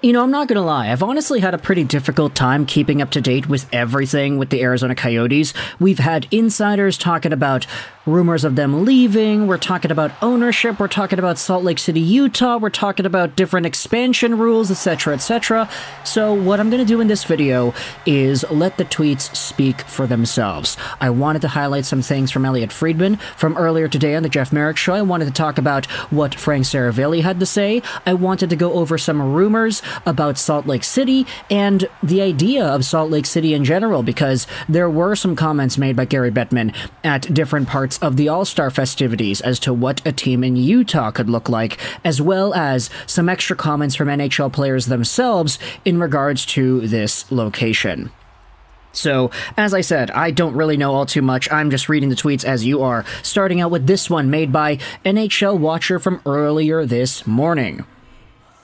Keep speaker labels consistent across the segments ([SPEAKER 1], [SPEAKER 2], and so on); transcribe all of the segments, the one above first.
[SPEAKER 1] I'm not gonna lie, I've honestly had a pretty difficult time keeping up to date with everything with the Arizona Coyotes. We've had insiders talking about rumors of them leaving, we're talking about ownership, we're talking about Salt Lake City, Utah, we're talking about different expansion rules, etc., etc. So what I'm gonna do in this video is let the tweets speak for themselves. I wanted to highlight some things from Elliotte Friedman from earlier today on the Jeff Merrick Show. I wanted to talk about what Frank Seravalli had to say. I wanted to go over some rumors about Salt Lake City and the idea of Salt Lake City in general, because there were some comments made by Gary Bettman at different parts of the All-Star festivities as to what a team in Utah could look like, as well as some extra comments from NHL players themselves in regards to this location. So, as I said, I don't really know all too much. I'm just reading the tweets as you are, starting out with this one made by NHL Watcher from earlier this morning.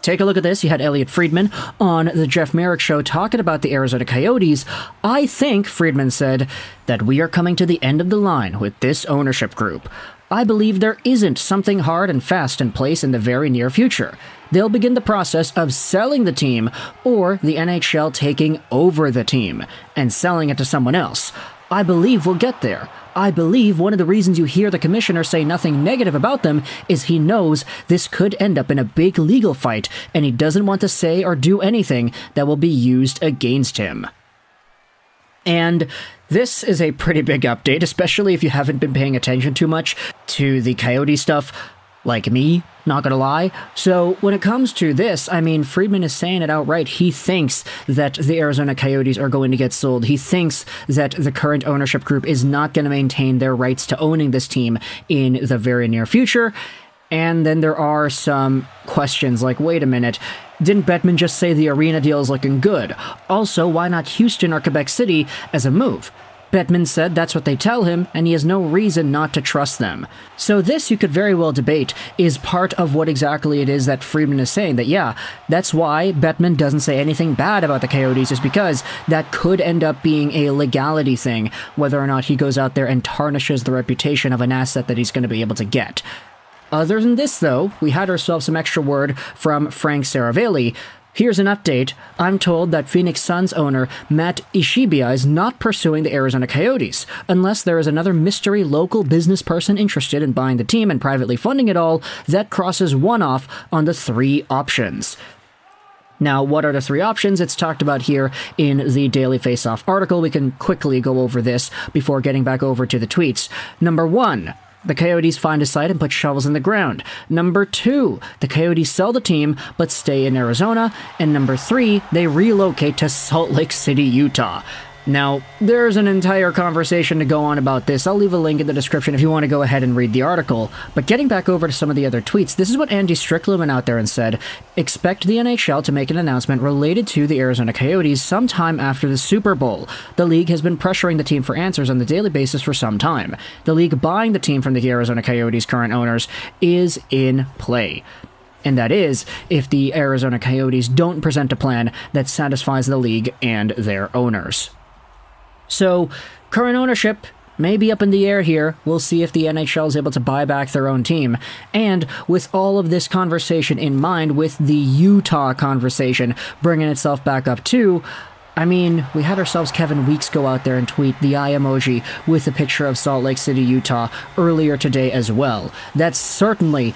[SPEAKER 1] Take a look at this. You had Elliotte Friedman on the Jeff Merrick Show talking about the Arizona Coyotes. I think, Friedman said, that we are coming to the end of the line with this ownership group. I believe there isn't something hard and fast in place in the very near future. They'll begin the process of selling the team or the NHL taking over the team and selling it to someone else. I believe we'll get there. I believe one of the reasons you hear the commissioner say nothing negative about them is he knows this could end up in a big legal fight, and he doesn't want to say or do anything that will be used against him. And this is a pretty big update, especially if you haven't been paying attention too much to the Coyote stuff, like me, not gonna lie. So when it comes to this, I mean, Friedman is saying it outright. He thinks that the Arizona Coyotes are going to get sold. He thinks that the current ownership group is not going to maintain their rights to owning this team in the very near future. And then there are some questions like, wait a minute, didn't Bettman just say the arena deal is looking good? Also, why not Houston or Quebec City as a move? Bettman said that's what they tell him, and he has no reason not to trust them. So this, you could very well debate, is part of what exactly it is that Friedman is saying, that yeah, that's why Bettman doesn't say anything bad about the Coyotes, is because that could end up being a legality thing, whether or not he goes out there and tarnishes the reputation of an asset that he's going to be able to get. Other than this, though, we had ourselves some extra word from Frank Seravalli. Here's an update. I'm told that Phoenix Suns owner Matt Ishibia is not pursuing the Arizona Coyotes, unless there is another mystery local business person interested in buying the team and privately funding it all that crosses one off on the three options. Now, what are the three options? It's talked about here in the Daily Faceoff article. We can quickly go over this before getting back over to the tweets. Number 1. The Coyotes find a site and put shovels in the ground. Number 2, the Coyotes sell the team but stay in Arizona. And number 3, they relocate to Salt Lake City, Utah. Now, there's an entire conversation to go on about this. I'll leave a link in the description if you want to go ahead and read the article. But getting back over to some of the other tweets, this is what Andy Strickland went out there and said. Expect the NHL to make an announcement related to the Arizona Coyotes sometime after the Super Bowl. The league has been pressuring the team for answers on a daily basis for some time. The league buying the team from the Arizona Coyotes' current owners is in play. And that is if the Arizona Coyotes don't present a plan that satisfies the league and their owners. So, current ownership may be up in the air here. We'll see if the NHL is able to buy back their own team. And with all of this conversation in mind, with the Utah conversation bringing itself back up too, I mean, we had ourselves Kevin Weeks go out there and tweet the eye emoji with a picture of Salt Lake City, Utah earlier today as well. That's certainly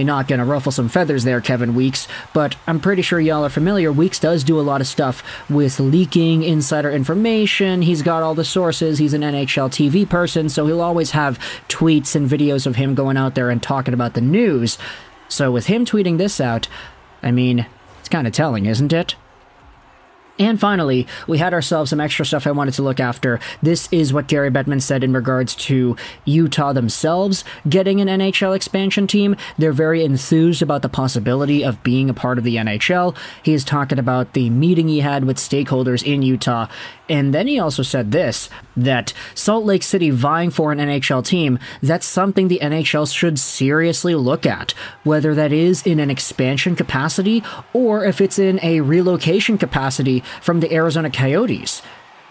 [SPEAKER 1] not going to ruffle some feathers there, Kevin Weeks, but I'm pretty sure y'all are familiar. Weeks does do a lot of stuff with leaking insider information. He's got all the sources. He's an NHL TV person, so he'll always have tweets and videos of him going out there and talking about the news. So with him tweeting this out, I mean, it's kind of telling, isn't it? And finally, we had ourselves some extra stuff I wanted to look after. This is what Gary Bettman said in regards to Utah themselves getting an NHL expansion team. They're very enthused about the possibility of being a part of the NHL. He is talking about the meeting he had with stakeholders in Utah. And then he also said this, that Salt Lake City vying for an NHL team, that's something the NHL should seriously look at, whether that is in an expansion capacity or if it's in a relocation capacity from the Arizona Coyotes.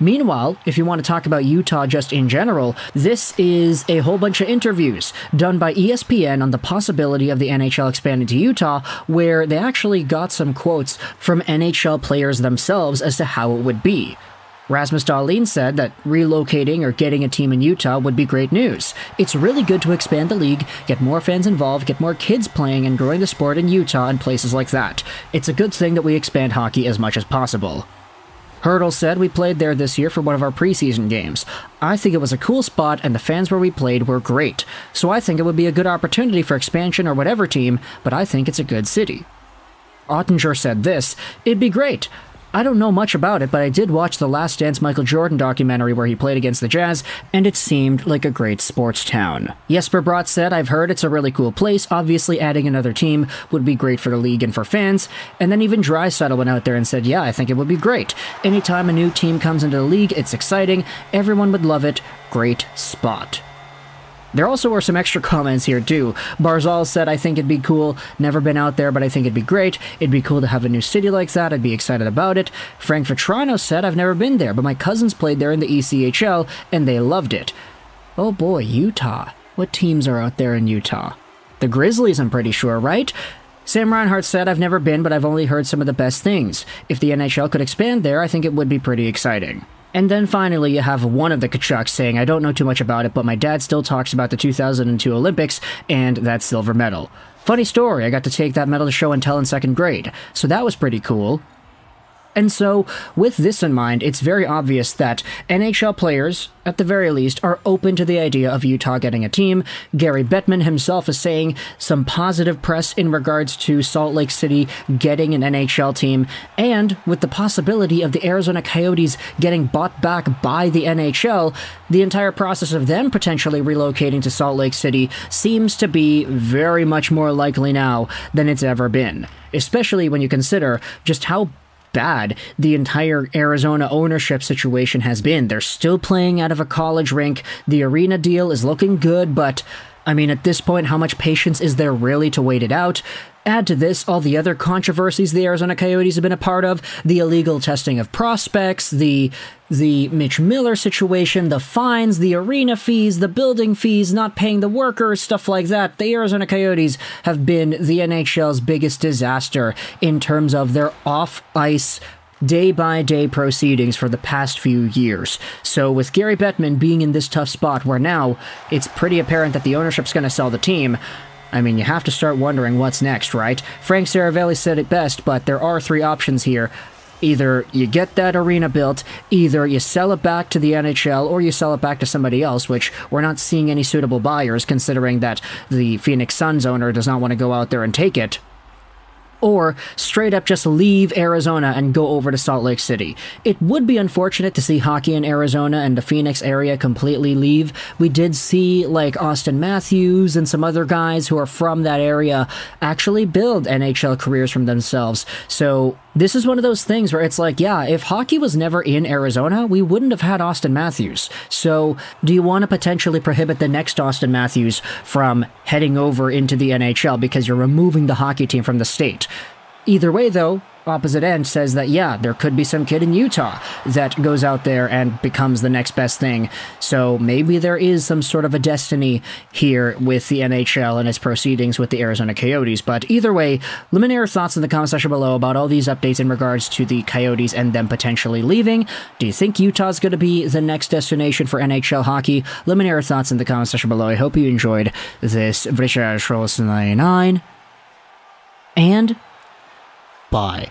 [SPEAKER 1] Meanwhile, if you want to talk about Utah just in general, this is a whole bunch of interviews done by ESPN on the possibility of the NHL expanding to Utah, where they actually got some quotes from NHL players themselves as to how it would be. Rasmus Dahlin said that relocating or getting a team in Utah would be great news. It's really good to expand the league, get more fans involved, get more kids playing and growing the sport in Utah and places like that. It's a good thing that we expand hockey as much as possible. Hurdle said, we played there this year for one of our preseason games. I think it was a cool spot and the fans where we played were great. So I think it would be a good opportunity for expansion or whatever team, but I think it's a good city. Ottinger said this, it'd be great. I don't know much about it, but I did watch the Last Dance Michael Jordan documentary where he played against the Jazz, and it seemed like a great sports town. Jesper Bratt said, I've heard it's a really cool place, obviously adding another team would be great for the league and for fans, and then even Draisaitl went out there and said, yeah, I think it would be great. Anytime a new team comes into the league, it's exciting, everyone would love it, great spot. There also were some extra comments here too. Barzal said, I think it'd be cool, never been out there, but I think it'd be great. It'd be cool to have a new city like that, I'd be excited about it. Frank Vetrano said, I've never been there, but my cousins played there in the ECHL, and they loved it. Oh boy, Utah. What teams are out there in Utah? The Grizzlies, I'm pretty sure, right? Sam Reinhart said, I've never been, but I've only heard some of the best things. If the NHL could expand there, I think it would be pretty exciting. And then finally, you have one of the Tkachuks saying, I don't know too much about it, but my dad still talks about the 2002 Olympics and that silver medal. Funny story, I got to take that medal to show and tell in 2nd grade, so that was pretty cool. And so, with this in mind, it's very obvious that NHL players, at the very least, are open to the idea of Utah getting a team. Gary Bettman himself is saying some positive press in regards to Salt Lake City getting an NHL team, and with the possibility of the Arizona Coyotes getting bought back by the NHL, the entire process of them potentially relocating to Salt Lake City seems to be very much more likely now than it's ever been, especially when you consider just how bad the entire Arizona ownership situation has been. They're still playing out of a college rink. The arena deal is looking good, but I mean, at this point, how much patience is there really to wait it out? Add to this all the other controversies the Arizona Coyotes have been a part of, the illegal testing of prospects, the Mitch Miller situation, the fines, the arena fees, the building fees, not paying the workers, stuff like that. The Arizona Coyotes have been the NHL's biggest disaster in terms of their off-ice day-by-day proceedings for the past few years. So with Gary Bettman being in this tough spot where now it's pretty apparent that the ownership's going to sell the team, I mean, you have to start wondering what's next, right? Frank Saravelli said it best, but there are 3 options here. Either you get that arena built, either you sell it back to the NHL, or you sell it back to somebody else, which we're not seeing any suitable buyers, considering that the Phoenix Suns owner does not want to go out there and take it. Or straight up just leave Arizona and go over to Salt Lake City. It would be unfortunate to see hockey in Arizona and the Phoenix area completely leave. We did see like Austin Matthews and some other guys who are from that area actually build NHL careers from themselves. So this is one of those things where it's like, yeah, if hockey was never in Arizona, we wouldn't have had Austin Matthews. So do you want to potentially prohibit the next Austin Matthews from heading over into the NHL because you're removing the hockey team from the state? Either way, though, opposite end says that, yeah, there could be some kid in Utah that goes out there and becomes the next best thing. So maybe there is some sort of a destiny here with the NHL and its proceedings with the Arizona Coyotes. But either way, let me know your thoughts in the comment section below about all these updates in regards to the Coyotes and them potentially leaving. Do you think Utah's going to be the next destination for NHL hockey? Let me know your thoughts in the comment section below. I hope you enjoyed this British 99. And bye.